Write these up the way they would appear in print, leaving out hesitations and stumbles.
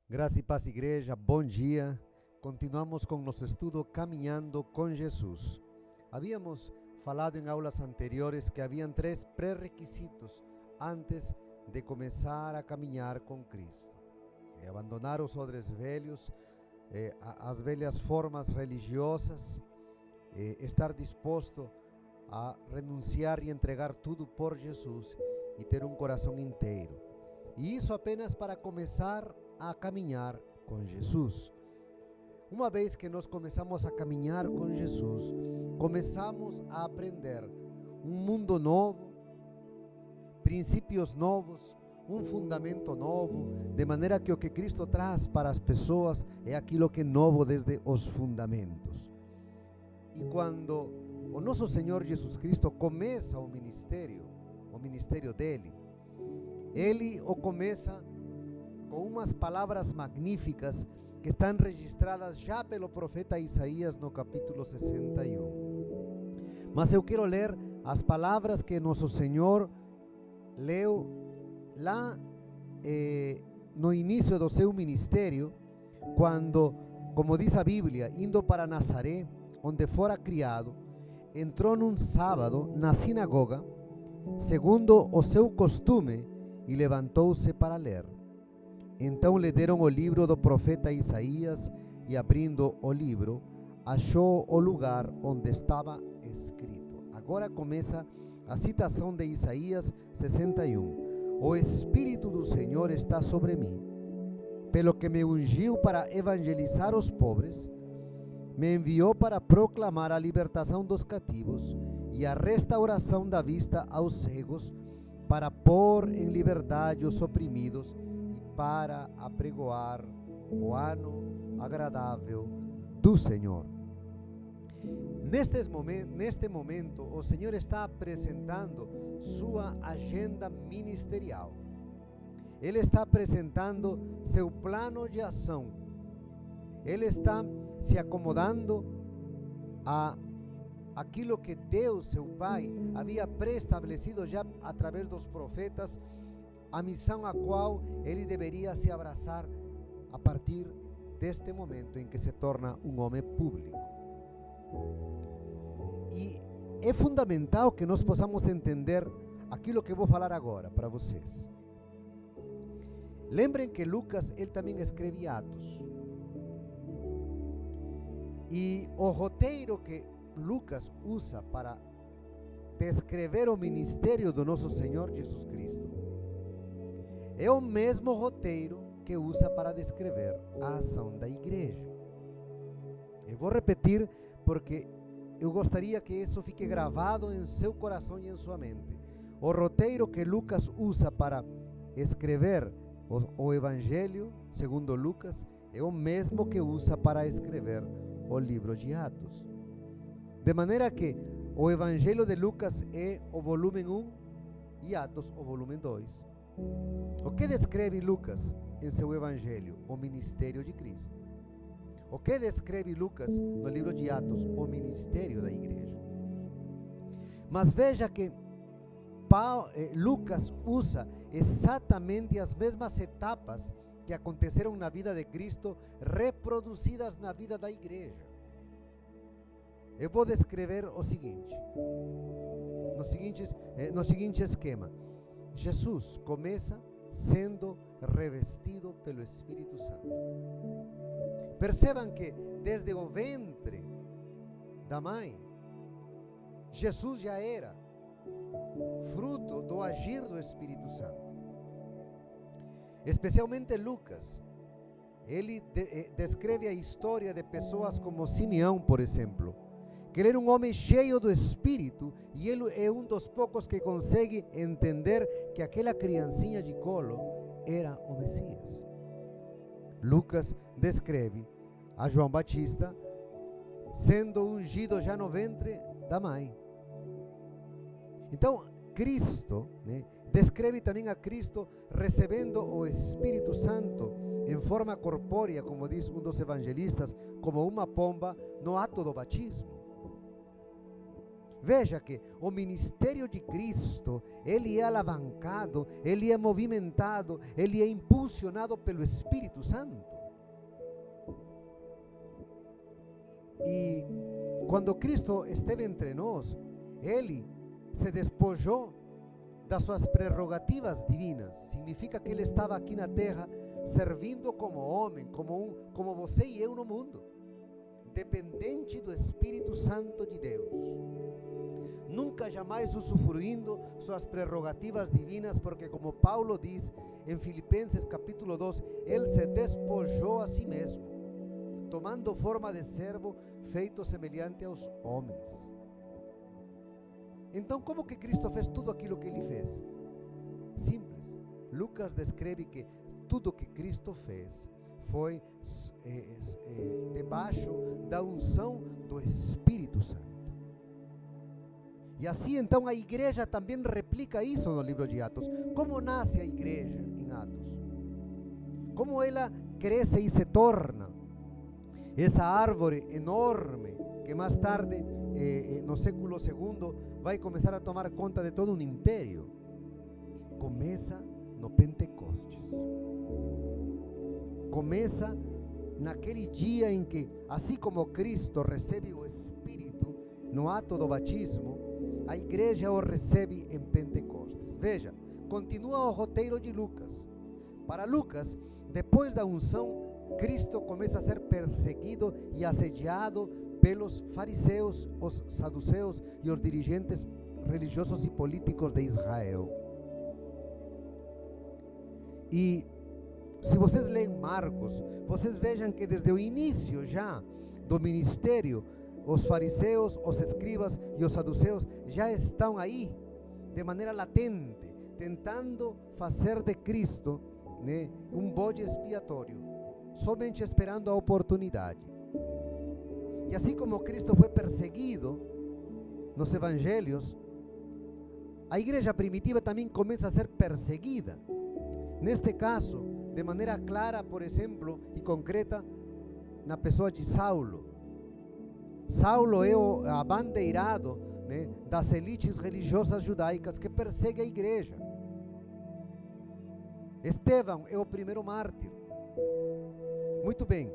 Graça e paz, igreja, bom dia. Continuamos com nosso estudo Caminhando com Jesus. Havíamos falado em aulas anteriores que haviam 3 pré-requisitos antes de começar a caminhar com Cristo: abandonar os odres velhos, as velhas formas religiosas, estar disposto a renunciar e entregar tudo por Jesus e ter um coração inteiro. E isso apenas para começar a caminhar com Jesus. Uma vez que nós começamos a caminhar com Jesus, começamos a aprender um mundo novo, princípios novos, um fundamento novo, de maneira que o que Cristo traz para as pessoas é aquilo que é novo desde os fundamentos. E quando o nosso Senhor Jesus Cristo começa o ministério dele, ele o começa com umas palavras magníficas que estão registradas já pelo profeta Isaías no capítulo 61. Mas eu quero ler as palavras que nosso Senhor leu lá no início do seu ministério, quando, como diz a Bíblia, indo para Nazaré, onde fora criado, entrou num sábado na sinagoga, segundo o seu costume, e levantou-se para ler. Então lhe deram o livro do profeta Isaías, e abrindo o livro, achou o lugar onde estava escrito. Agora começa a citação de Isaías 61. O Espírito do Senhor está sobre mim, pelo que me ungiu para evangelizar os pobres, me enviou para proclamar a libertação dos cativos e a restauração da vista aos cegos, para pôr em liberdade os oprimidos e para apregoar o ano agradável do Senhor. Neste momento, o Senhor está apresentando sua agenda ministerial. Ele está apresentando seu plano de ação. Ele está se acomodando a aquilo que Deus, seu Pai, havia pré-estabelecido já através dos profetas, a missão a qual ele deveria se abraçar a partir deste momento em que se torna um homem público. E é fundamental que nós possamos entender aquilo que vou falar agora para vocês. Lembrem que Lucas, ele também escreve Atos. E o roteiro que Lucas usa para descrever o ministério do nosso Senhor Jesus Cristo é o mesmo roteiro que usa para descrever a ação da igreja. Eu vou repetir porque eu gostaria que isso fique gravado em seu coração e em sua mente. O roteiro que Lucas usa para escrever o Evangelho, segundo Lucas, é o mesmo que usa para escrever o livro de Atos. De maneira que o Evangelho de Lucas é o volume 1 e Atos o volume 2. O que descreve Lucas em seu Evangelho? O ministério de Cristo. O que descreve Lucas no livro de Atos? O ministério da igreja. Mas veja que Lucas usa exatamente as mesmas etapas que aconteceram na vida de Cristo, reproduzidas na vida da igreja. Eu vou descrever o seguinte, no seguinte esquema. Jesus começa sendo revestido pelo Espírito Santo. Percebam que desde o ventre da mãe, Jesus já era fruto do agir do Espírito Santo. Especialmente Lucas, ele descreve a história de pessoas como Simeão, por exemplo, que ele era um homem cheio do Espírito, e ele é um dos poucos que consegue entender que aquela criancinha de colo era o Messias. Lucas descreve a João Batista sendo ungido já no ventre da mãe. Então, Cristo, descreve também a Cristo recebendo o Espírito Santo em forma corpórea, como diz um dos evangelistas, como uma pomba no ato do batismo. Veja que o ministério de Cristo, ele é alavancado, ele é movimentado, ele é impulsionado pelo Espírito Santo. E quando Cristo esteve entre nós, ele se despojou das suas prerrogativas divinas. Significa que ele estava aqui na terra servindo como homem, como você e eu no mundo, dependente do Espírito Santo de Deus, nunca jamais usufruindo suas prerrogativas divinas, porque como Paulo diz em Filipenses capítulo 2, ele se despojou a si mesmo, tomando forma de servo, feito semelhante aos homens. Então, como que Cristo fez tudo aquilo que ele fez? Simples. Lucas descreve que tudo que Cristo fez foi debaixo da unção do Espírito Santo. E assim então a igreja também replica isso no livro de Atos. Como nasce a igreja em Atos? Como ela cresce e se torna essa árvore enorme que mais tarde, no século II, vai começar a tomar conta de todo um império. Começa no Pentecostes. Começa naquele dia em que, assim como Cristo recebe o Espírito no ato do batismo, a igreja o recebe em Pentecostes. Veja, continua o roteiro de Lucas. Para Lucas, depois da unção, Cristo começa a ser perseguido e assediado pelos fariseus, os saduceus e os dirigentes religiosos e políticos de Israel. E se vocês leem Marcos, vocês vejam que desde o início já do ministério, os fariseus, os escribas e os saduceus já estão aí de maneira latente, tentando fazer de Cristo, né, um bode expiatório, somente esperando a oportunidade. E assim como Cristo foi perseguido nos evangelhos, a igreja primitiva também começa a ser perseguida. Neste caso, de maneira clara, por exemplo, e concreta, na pessoa de Saulo. Saulo é o abandeirado, né, das elites religiosas judaicas que persegue a igreja. Estevão é o primeiro mártir. Muito bem.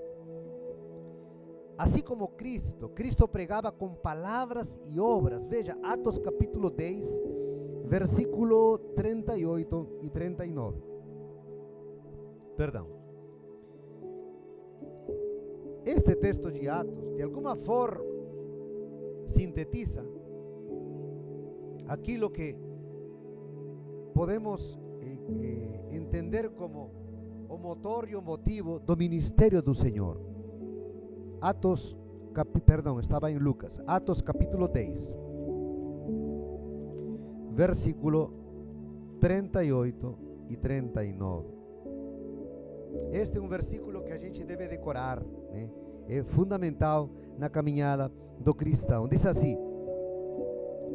Assim como Cristo pregava com palavras e obras. Veja, Atos capítulo 10, versículo 38 e 39. Perdão. Este texto de Atos, de alguma forma, sintetiza aquilo que podemos entender como o motor e o motivo do ministério do Senhor. Estava em Lucas. Atos capítulo 10, versículo 38 e 39. Este é um versículo que a gente deve decorar, né? É fundamental na caminhada do cristão. Diz assim,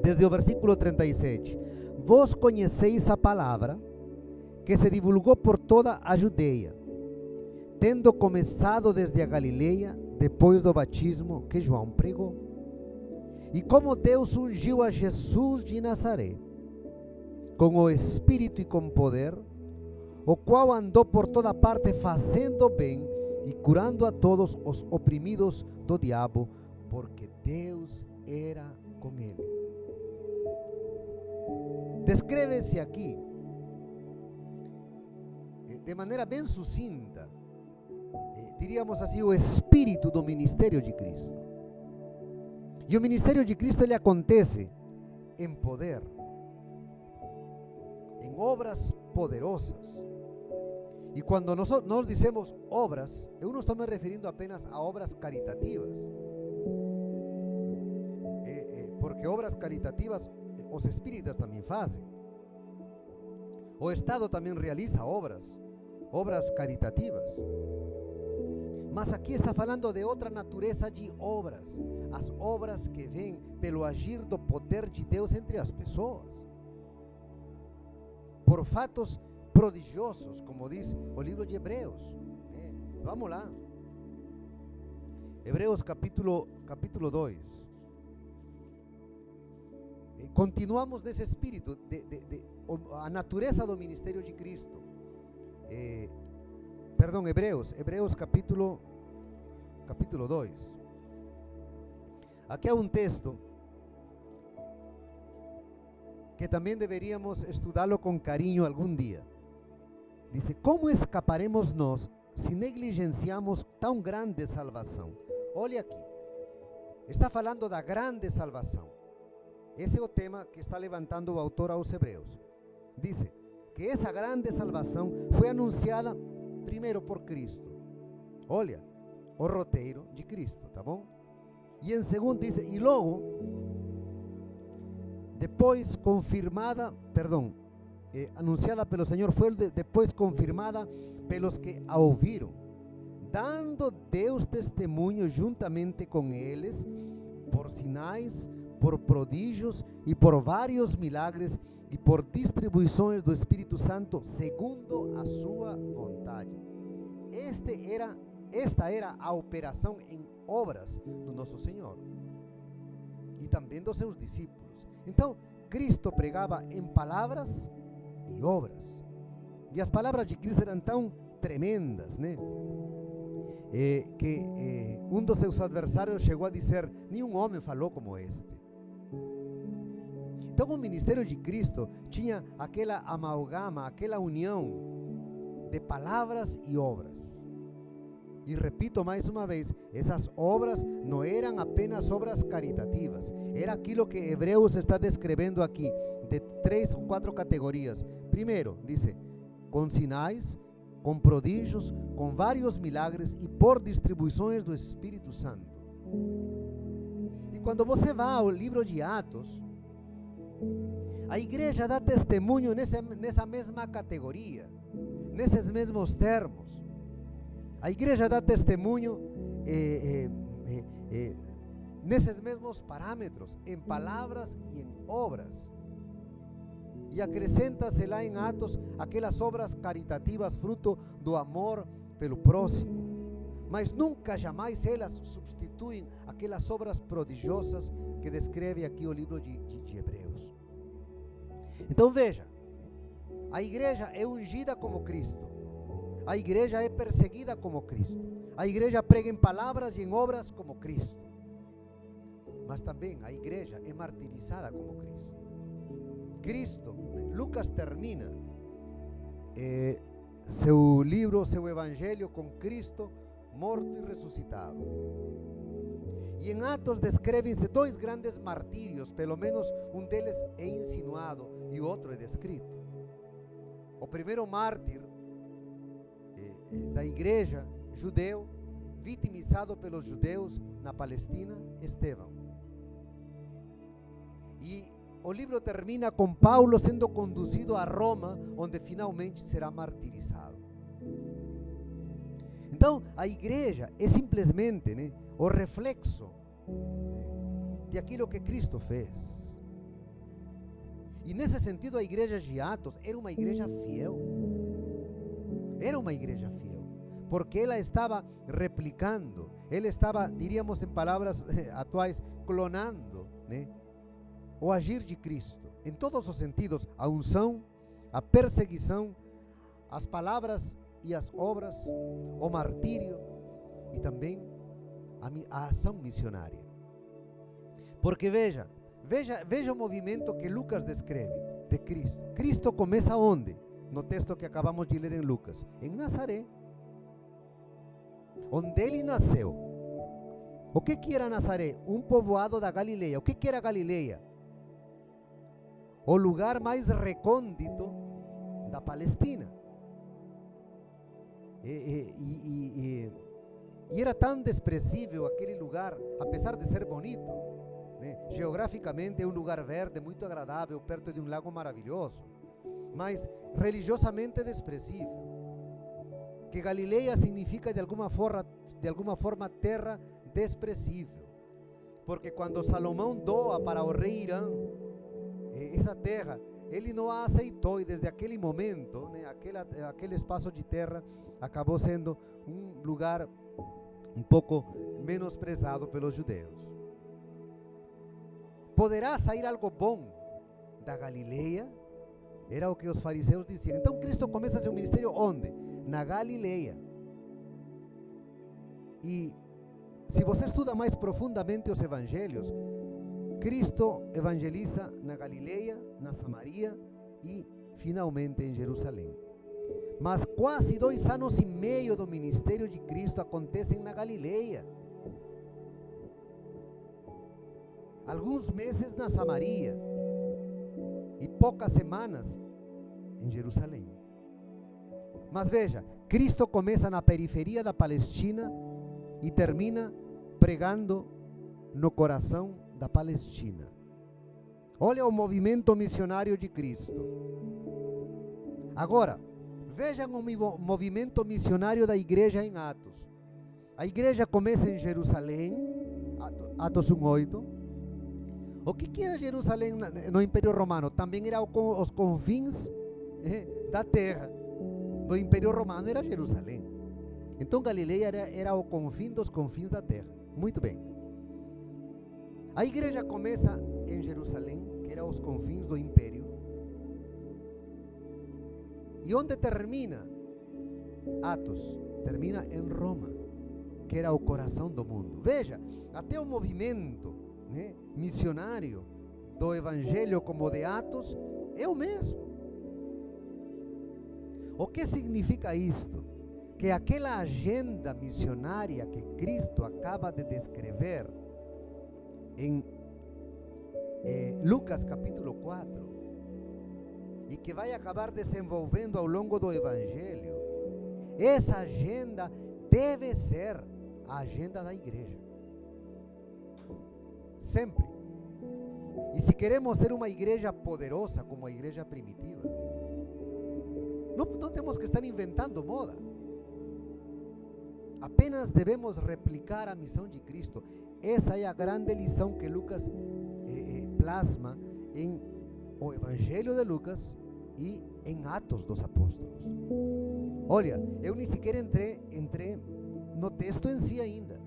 desde o versículo 37: Vós conheceis a palavra que se divulgou por toda a Judeia, tendo começado desde a Galileia, depois do batismo que João pregou, e como Deus ungiu a Jesus de Nazaré com o Espírito e com poder, o qual andou por toda parte fazendo bem e curando a todos os oprimidos do diabo, porque Deus era com ele. Descreve-se aqui, de maneira bem sucinta, diríamos assim, o espírito do ministério de Cristo. E o ministério de Cristo, ele acontece em poder, em obras poderosas. E quando nós dizemos obras, eu não estou me referindo apenas a obras caritativas, porque obras caritativas os espíritas também fazem. O Estado também realiza obras caritativas. Mas aqui está falando de outra natureza de obras, as obras que vêm pelo agir do poder de Deus entre as pessoas, por fatos prodigiosos, como diz o livro de Hebreus. Vamos lá. Hebreus capítulo 2. continuamos nesse espírito, a natureza do ministério de Cristo. Hebreus capítulo 2. Aqui há um texto que também deveríamos estudá-lo com carinho algum dia. Diz: como escaparemos nós se negligenciamos tão grande salvação? Olha aqui, está falando da grande salvação. Esse é o tema que está levantando o autor aos Hebreus. Diz que essa grande salvação foi anunciada primeiro por Cristo. Olha, o roteiro de Cristo, tá bom? E em segundo diz, e logo, depois confirmada, anunciada pelo Senhor, foi depois confirmada pelos que a ouviram, dando Deus testemunho juntamente com eles, por sinais, por prodígios e por vários milagres e por distribuições do Espírito Santo segundo a sua vontade. Esta era a operação em obras do nosso Senhor e também dos seus discípulos. Então, Cristo pregava em palavras e obras. E as palavras de Cristo eram tão tremendas, né? Que um dos seus adversários chegou a dizer: nenhum homem falou como este. Então o ministério de Cristo tinha aquela amalgama, aquela união de palavras e obras. E repito mais uma vez, essas obras não eram apenas obras caritativas, era aquilo que Hebreus está descrevendo aqui, de 3 ou 4 categorias. Primeiro, diz, com sinais, com prodígios, com vários milagres e por distribuições do Espírito Santo. E quando você vai ao livro de Atos, a igreja dá testemunho nessa mesma categoria, nesses mesmos termos. A igreja dá testemunho nesses mesmos parâmetros, em palavras e em obras. E acrescenta-se lá em Atos aquelas obras caritativas, fruto do amor pelo próximo. Mas nunca, jamais elas substituem aquelas obras prodigiosas que descreve aqui o livro de Hebreus. Então veja, a igreja é ungida como Cristo. A igreja é perseguida como Cristo. A igreja prega em palavras e em obras como Cristo. Mas também a igreja é martirizada como Cristo. Cristo, Lucas termina seu livro, seu evangelho com Cristo morto e ressuscitado. E em Atos descrevem-se 2 grandes martírios, pelo menos um deles é insinuado e o outro é descrito. O primeiro mártir da igreja judeu, vitimizado pelos judeus na Palestina, Estevão. E o livro termina com Paulo sendo conduzido a Roma, onde finalmente será martirizado. Então, a igreja é simplesmente o reflexo de aquilo que Cristo fez. E nesse sentido, a igreja de Atos era uma igreja fiel. Era uma igreja fiel, porque ela estava replicando, ela estava, diríamos em palavras atuais, clonando, o agir de Cristo, em todos os sentidos, a unção, a perseguição, as palavras e as obras, o martírio e também a ação missionária. Porque veja o movimento que Lucas descreve de Cristo. Cristo começa onde? No texto que acabamos de ler em Lucas, em Nazaré, onde ele nasceu. O que era Nazaré? Um povoado da Galileia. O que era Galileia? O lugar mais recôndito da Palestina. E era tão desprezível aquele lugar, apesar de ser bonito, geograficamente é um lugar verde, muito agradável, perto de um lago maravilhoso, mas religiosamente desprezível. Que Galileia significa de alguma forma terra desprezível, porque quando Salomão doa para o rei Irã essa terra, ele não a aceitou, e desde aquele momento, aquele espaço de terra acabou sendo um lugar um pouco menosprezado pelos judeus. poderá sair algo bom da Galileia? Era o que os fariseus diziam. Então Cristo começa seu ministério onde? Na Galileia. E se você estuda mais profundamente os evangelhos, Cristo evangeliza na Galileia, na Samaria e finalmente em Jerusalém. Mas quase 2 anos e meio do ministério de Cristo acontecem na Galileia. Alguns meses na Samaria e poucas semanas em Jerusalém. Mas veja, Cristo começa na periferia da Palestina e termina pregando no coração da Palestina. Olha o movimento missionário de Cristo. Agora, vejam o movimento missionário da igreja em Atos. A igreja começa em Jerusalém, Atos 1:8. O que era Jerusalém no Império Romano? Também era os confins da terra. Do Império Romano era Jerusalém. Então Galileia era o confim dos confins da terra. Muito bem. A igreja começa em Jerusalém, que era os confins do Império. E onde termina Atos? Termina em Roma, que era o coração do mundo. Veja, até o movimento missionário do Evangelho como de Atos é o mesmo. O que significa isto? Que aquela agenda missionária que Cristo acaba de descrever em Lucas capítulo 4 e que vai acabar desenvolvendo ao longo do Evangelho, essa agenda deve ser a agenda da igreja. Sempre. E se queremos ser uma igreja poderosa como a igreja primitiva, não temos que estar inventando moda. Apenas devemos replicar a missão de Cristo. Essa é a grande lição que Lucas plasma em o Evangelho de Lucas e em Atos dos Apóstolos. Olha, eu nem sequer entrei no texto em si ainda.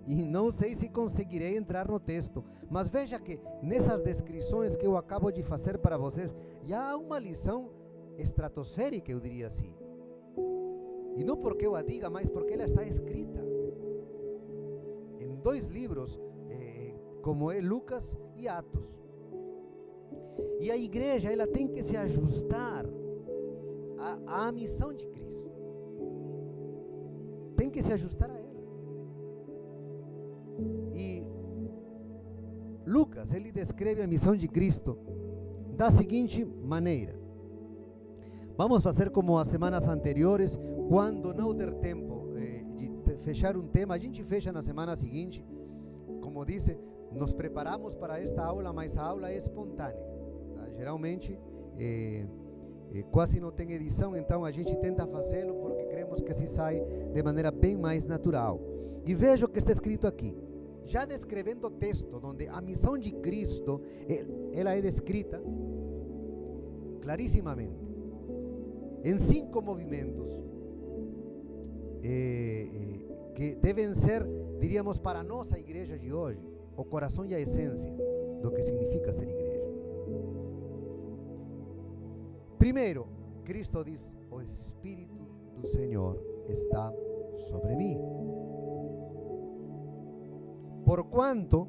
E não sei se conseguirei entrar no texto, mas veja que nessas descrições que eu acabo de fazer para vocês, já há uma lição estratosférica, eu diria assim. E não porque eu a diga, mas porque ela está escrita em 2 livros, como é Lucas e Atos. E a igreja, ela tem que se ajustar à missão de Cristo. Tem que se ajustar a ela. E Lucas, ele descreve a missão de Cristo da seguinte maneira. Vamos fazer como as semanas anteriores, quando não der tempo de fechar um tema, a gente fecha na semana seguinte. Como disse, nos preparamos para esta aula, mas a aula é espontânea. Tá? Geralmente, quase não tem edição, então a gente tenta fazê-lo porque cremos que se sai de maneira bem mais natural. E veja o que está escrito aqui. Já descrevendo o texto, onde a missão de Cristo, ela é descrita clarissimamente em 5 movimentos que devem ser, diríamos, para a nossa igreja de hoje, o coração e a essência do que significa ser igreja. Primeiro, Cristo diz: o Espírito do Senhor está sobre mim, porquanto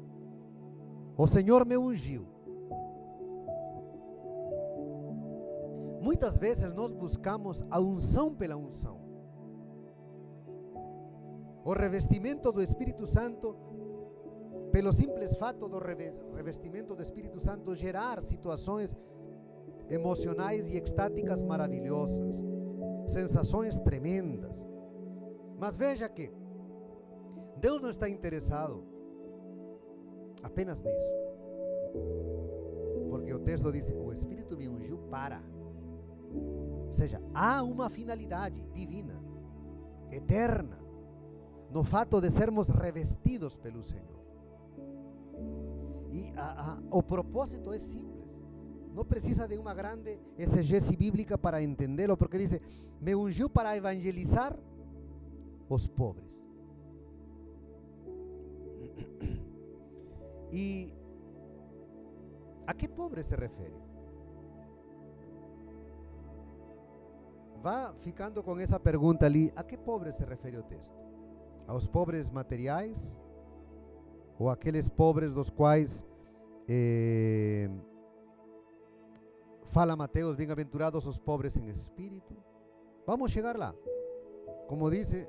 o Senhor me ungiu. Muitas vezes nós buscamos a unção pela unção, o revestimento do Espírito Santo, pelo simples fato do revestimento do Espírito Santo gerar situações emocionais e extáticas maravilhosas, sensações tremendas. Mas veja que Deus não está interessado apenas nisso, porque o texto diz: o Espírito me ungiu para. Ou seja, há uma finalidade divina, eterna, no fato de sermos revestidos pelo Senhor. E o propósito é simples. Não precisa de uma grande exegese bíblica para entendê-lo, porque diz: me ungiu para evangelizar os pobres. E A que pobre se refere? Vá ficando com essa pergunta ali. A que pobre se refere o texto? Aos pobres materiais? Ou aqueles pobres dos quais fala Mateus, bem-aventurados os pobres em espírito? Vamos chegar lá. Como disse,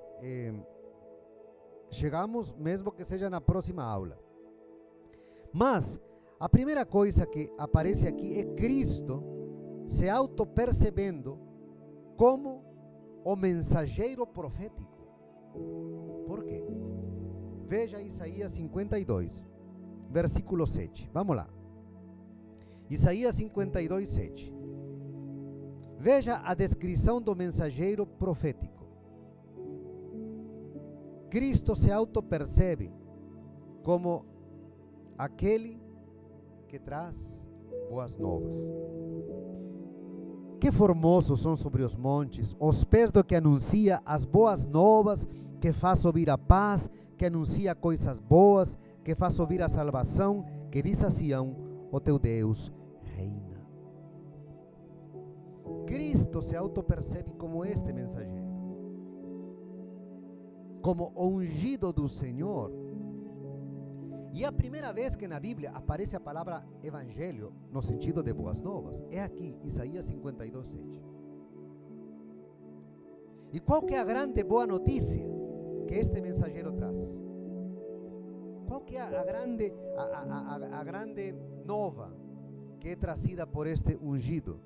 chegamos mesmo que seja na próxima aula. Mas a primeira coisa que aparece aqui é Cristo se auto-percebendo como o mensageiro profético. Por quê? Veja Isaías 52, versículo 7. Vamos lá. Isaías 52, 7. Veja a descrição do mensageiro profético. Cristo se auto-percebe como aquele que traz boas novas. Que formosos são sobre os montes os pés do que anuncia as boas novas, que faz ouvir a paz, que anuncia coisas boas, que faz ouvir a salvação, que diz a Sião: o teu Deus reina. Cristo se auto-percebe como este mensageiro, como o ungido do Senhor. E a primeira vez que na Bíblia aparece a palavra evangelho no sentido de boas novas é aqui, Isaías 52, 7. E qual que é a grande boa notícia que este mensageiro traz? Qual que é a grande nova que é trazida por este ungido,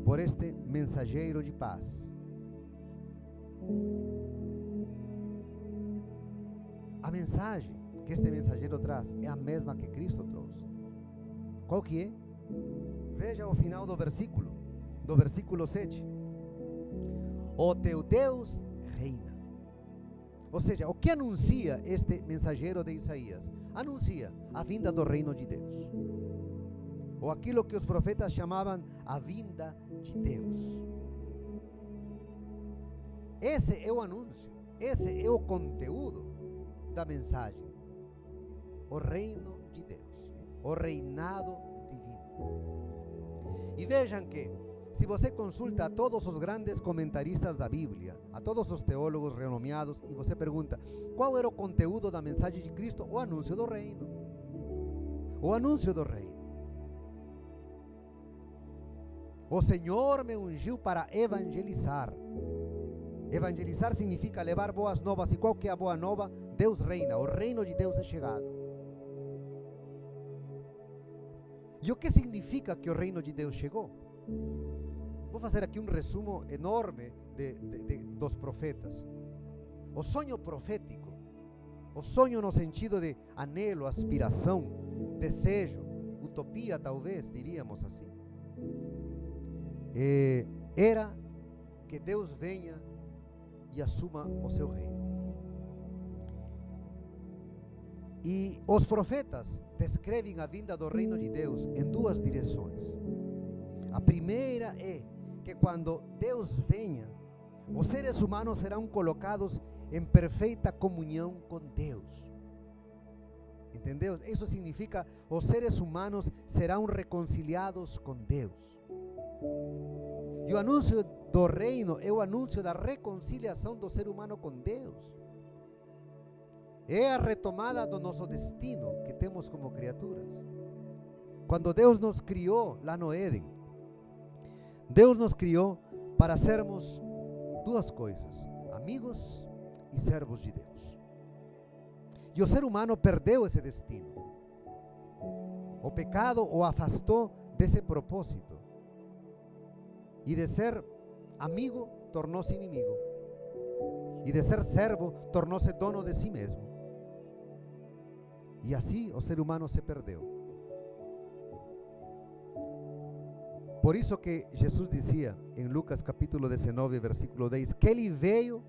por este mensageiro de paz? A mensagem que este mensageiro traz é a mesma que Cristo trouxe. Qual que é? Veja o final do versículo 7. O teu Deus reina. Ou seja, o que anuncia este mensageiro de Isaías? Anuncia a vinda do reino de Deus, ou aquilo que os profetas chamavam a vinda de Deus. Esse é o anúncio, esse é o conteúdo da mensagem. O reino de Deus, o reinado divino. E vejam que, se você consulta a todos os grandes comentaristas da Bíblia, a todos os teólogos renomeados, e você pergunta, qual era o conteúdo da mensagem de Cristo? O anúncio do reino. O anúncio do reino. O Senhor me ungiu para evangelizar. Evangelizar significa levar boas novas. E qual que é a boa nova? Deus reina, o reino de Deus é chegado. E o que significa que o reino de Deus chegou? Vou fazer aqui um resumo enorme dos profetas. O sonho profético, o sonho no sentido de anelo, aspiração, desejo, utopia talvez, diríamos assim, era que Deus venha e assuma o seu reino. E os profetas descrevem a vinda do reino de Deus em duas direções. A primeira é que quando Deus venha, os seres humanos serão colocados em perfeita comunhão com Deus. Entendeu? Isso significa os seres humanos serão reconciliados com Deus. E o anúncio do reino é o anúncio da reconciliação do ser humano com Deus. É a retomada do nosso destino que temos como criaturas. Quando Deus nos criou lá no Éden, Deus nos criou para sermos duas coisas: amigos e servos de Deus. E o ser humano perdeu esse destino. O pecado o afastou desse propósito. E de ser amigo, tornou-se inimigo. E de ser servo, tornou-se dono de si mesmo. E assim o ser humano se perdeu. Por isso que Jesus dizia em Lucas capítulo 19, versículo 10, que ele veio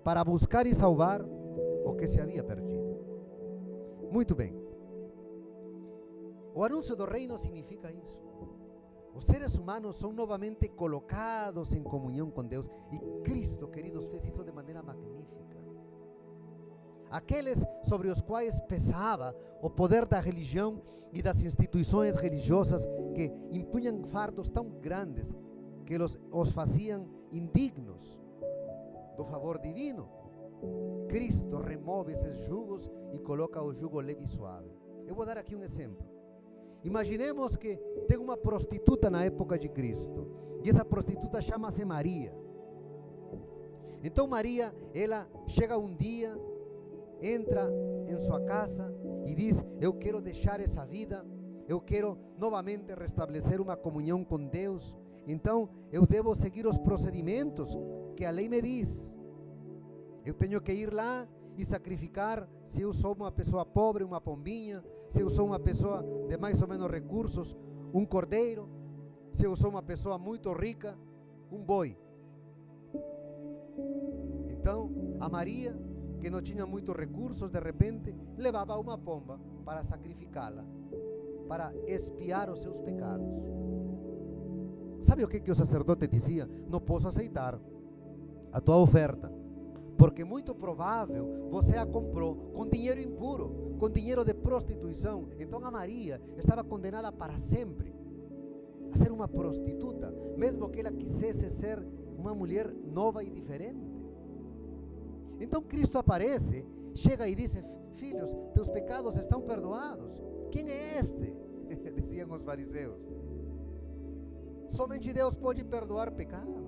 para buscar e salvar o que se havia perdido. Muito bem. O anúncio do reino significa isso. Os seres humanos são novamente colocados em comunhão com Deus. E Cristo, queridos, fez isso de maneira magnífica. aqueles sobre os quais pesava o poder da religião e das instituições religiosas que impunham fardos tão grandes que os faziam indignos do favor divino. Cristo remove esses jugos e coloca o jugo leve e suave. Eu vou dar aqui um exemplo. Imaginemos que tem uma prostituta na época de Cristo, e essa prostituta chama-se Maria. Então Maria, ela chega um dia, entra em sua casa e diz: eu quero deixar essa vida, eu quero novamente restabelecer uma comunhão com Deus, então eu devo seguir os procedimentos que a lei me diz. Eu tenho que ir lá e sacrificar, se eu sou uma pessoa pobre, uma pombinha, se eu sou uma pessoa de mais ou menos recursos, um cordeiro, se eu sou uma pessoa muito rica, um boi. Então, a Maria, que não tinha muitos recursos, de repente, levava uma pomba para sacrificá-la, para expiar os seus pecados. Sabe o que o sacerdote dizia? Não posso aceitar a tua oferta, porque muito provável você a comprou com dinheiro impuro, com dinheiro de prostituição. Então a Maria estava condenada para sempre a ser uma prostituta, mesmo que ela quisesse ser uma mulher nova e diferente. Então Cristo aparece, chega e diz: filhos, teus pecados estão perdoados. Quem é este? Diziam os fariseus. Somente Deus pode perdoar pecados.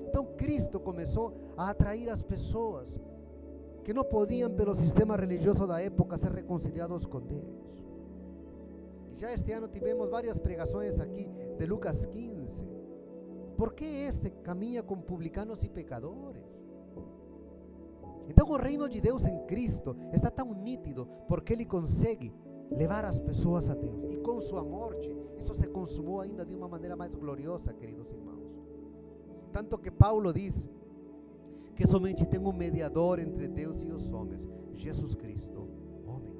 Então Cristo começou a atrair as pessoas que não podiam, pelo sistema religioso da época, ser reconciliados com Deus. E já este ano tivemos várias pregações aqui de Lucas 15. ¿Por que este caminha com publicanos e pecadores? Então o reino de Deus em Cristo está tão nítido porque Ele consegue levar as pessoas a Deus. E com sua morte, isso se consumou ainda de uma maneira mais gloriosa, queridos irmãos. Tanto que Paulo diz que somente tem um mediador entre Deus e os homens, Jesus Cristo, homem.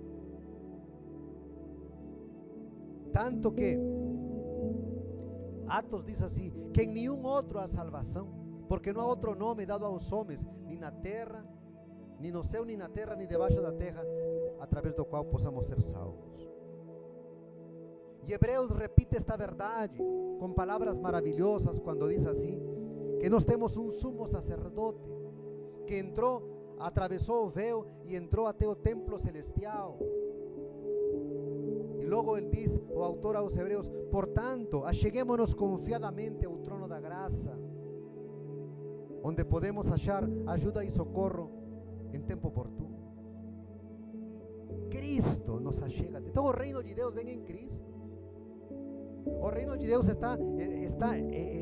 Tanto que Atos diz assim, que em nenhum outro há salvação, porque não há outro nome dado aos homens, nem na terra, nem no céu, nem na terra, nem debaixo da terra, através do qual possamos ser salvos. E Hebreus repite esta verdade com palavras maravilhosas quando diz assim, que nós temos um sumo sacerdote que entrou, atravessou o véu e entrou até o templo celestial. E logo ele diz, o autor aos Hebreus: portanto, acheguemo-nos confiadamente ao trono da graça, onde podemos achar ajuda e socorro em tempo oportuno. Cristo nos achega. Então o reino de Deus vem em Cristo. O reino de Deus está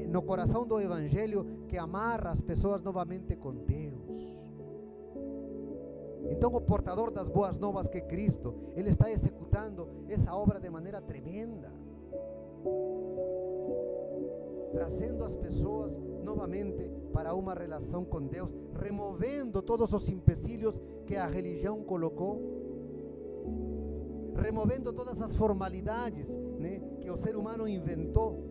no coração do Evangelho, que amarra as pessoas novamente com Deus. Então o portador das boas novas, que é Cristo, Ele está executando essa obra de maneira tremenda, trazendo as pessoas novamente para uma relação com Deus, removendo todos os empecilhos que a religião colocou, removendo todas as formalidades, né, que o ser humano inventou,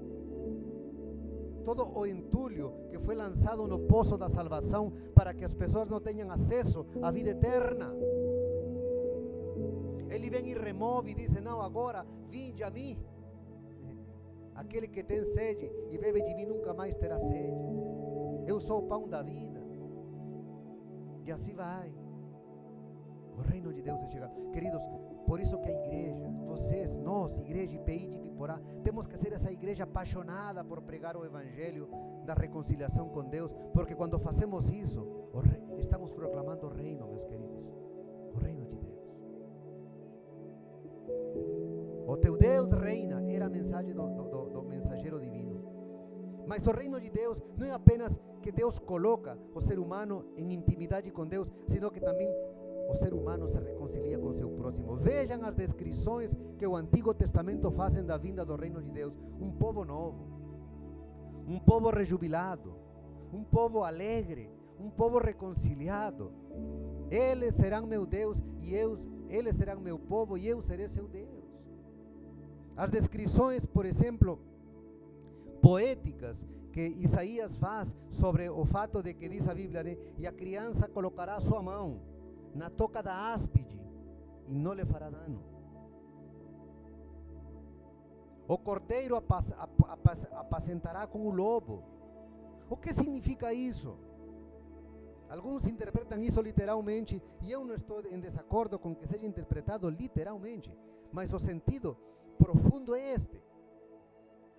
todo o entulho que foi lançado no poço da salvação para que as pessoas não tenham acesso à vida eterna. Ele vem e remove e diz: não, agora vinde a mim, aquele que tem sede e bebe de mim nunca mais terá sede. Eu sou o pão da vida. E assim vai. O reino de Deus é chegado. Queridos, por isso que a igreja, vocês, nós, igreja IPI de Biporá, temos que ser essa igreja apaixonada por pregar o evangelho da reconciliação com Deus, porque quando fazemos isso, estamos proclamando o reino, meus queridos, o reino de Deus. O teu Deus reina, era a mensagem do mensageiro divino. Mas o reino de Deus não é apenas que Deus coloca o ser humano em intimidade com Deus, sino que também o ser humano se reconcilia com seu próximo. Vejam as descrições que o Antigo Testamento fazem da vinda do reino de Deus. Um povo novo, um povo rejubilado, um povo alegre, um povo reconciliado. Eles serão meu Deus e eles serão meu povo e eu serei seu Deus. As descrições, por exemplo, poéticas que Isaías faz sobre o fato de que diz a Bíblia, né? E a criança colocará a sua mão na toca da áspide e não lhe fará dano. O cordeiro apacentará com o lobo. O que significa isso? Alguns interpretam isso literalmente, e eu não estou em desacordo com que seja interpretado literalmente, mas o sentido profundo é este.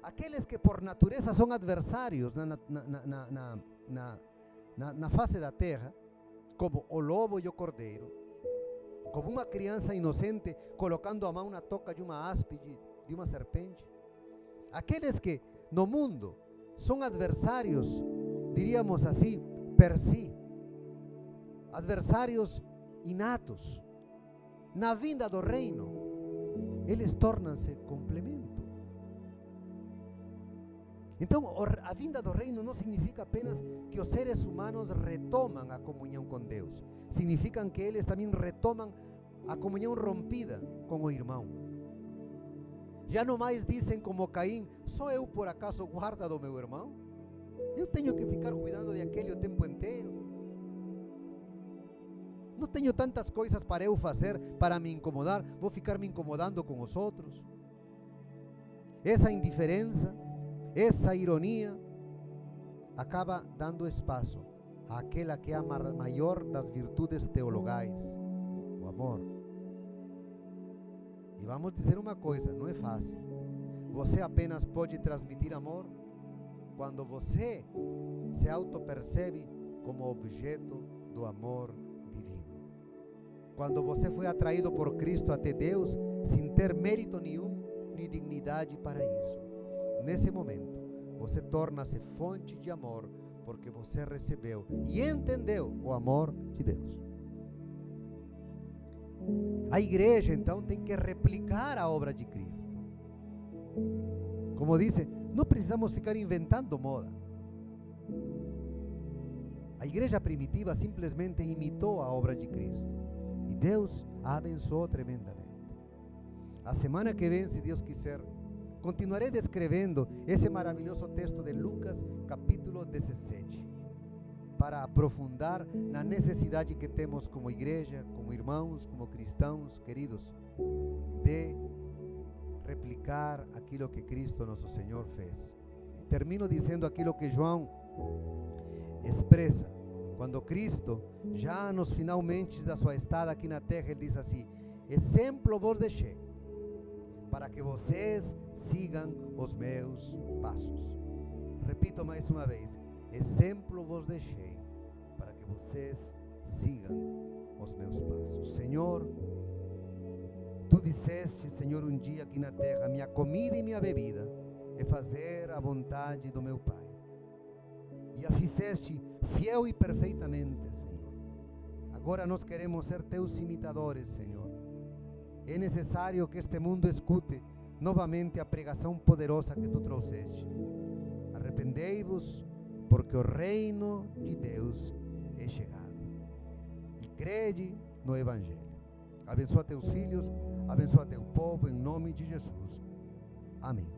Aqueles que por natureza são adversários na face da terra, como o lobo e o cordeiro, como uma criança inocente colocando a mão na toca de uma áspide, de uma serpente. Aqueles que no mundo são adversários, diríamos assim, per si, adversários inatos, na vinda do reino, eles tornam-se complemento. Então, a vinda do reino não significa apenas que os seres humanos retomam a comunhão com Deus, significa que eles também retomam a comunhão rompida com o irmão. Já não mais dizem como Caim: sou eu por acaso guarda do meu irmão? Eu tenho que ficar cuidando de aquele o tempo inteiro? Não tenho tantas coisas para eu fazer para me incomodar, vou ficar me incomodando com os outros? Essa indiferença, essa ironia, acaba dando espaço àquela que é a maior das virtudes teologais, o amor. E vamos dizer uma coisa, não é fácil. Você apenas pode transmitir amor quando você se auto-percebe como objeto do amor divino. Quando você foi atraído por Cristo até Deus, sem ter mérito nenhum, nem dignidade para isso. Nesse momento, você torna-se fonte de amor, porque você recebeu e entendeu o amor de Deus. A igreja, então, tem que replicar a obra de Cristo. Como disse, não precisamos ficar inventando moda. A igreja primitiva simplesmente imitou a obra de Cristo. E Deus a abençoou tremendamente. A semana que vem, se Deus quiser, continuarei descrevendo esse maravilhoso texto de Lucas, capítulo 17, para aprofundar na necessidade que temos como igreja, como irmãos, como cristãos queridos, de replicar aquilo que Cristo nosso Senhor fez. Termino dizendo aquilo que João expressa. Quando Cristo, já nos finalmente da sua estada aqui na terra, ele diz assim: exemplo vos deixei, para que vocês sigam os meus passos. Repito mais uma vez: exemplo vos deixei, para que vocês sigam os meus passos. Senhor, tu disseste, Senhor, um dia aqui na terra: minha comida e minha bebida é fazer a vontade do meu Pai. E a fizeste fiel e perfeitamente, Senhor. Agora nós queremos ser teus imitadores, Senhor. É necessário que este mundo escute novamente a pregação poderosa que tu trouxeste. Arrependei-vos, porque o reino de Deus é chegado. E crede no Evangelho. Abençoa teus filhos, abençoa teu povo, em nome de Jesus. Amém.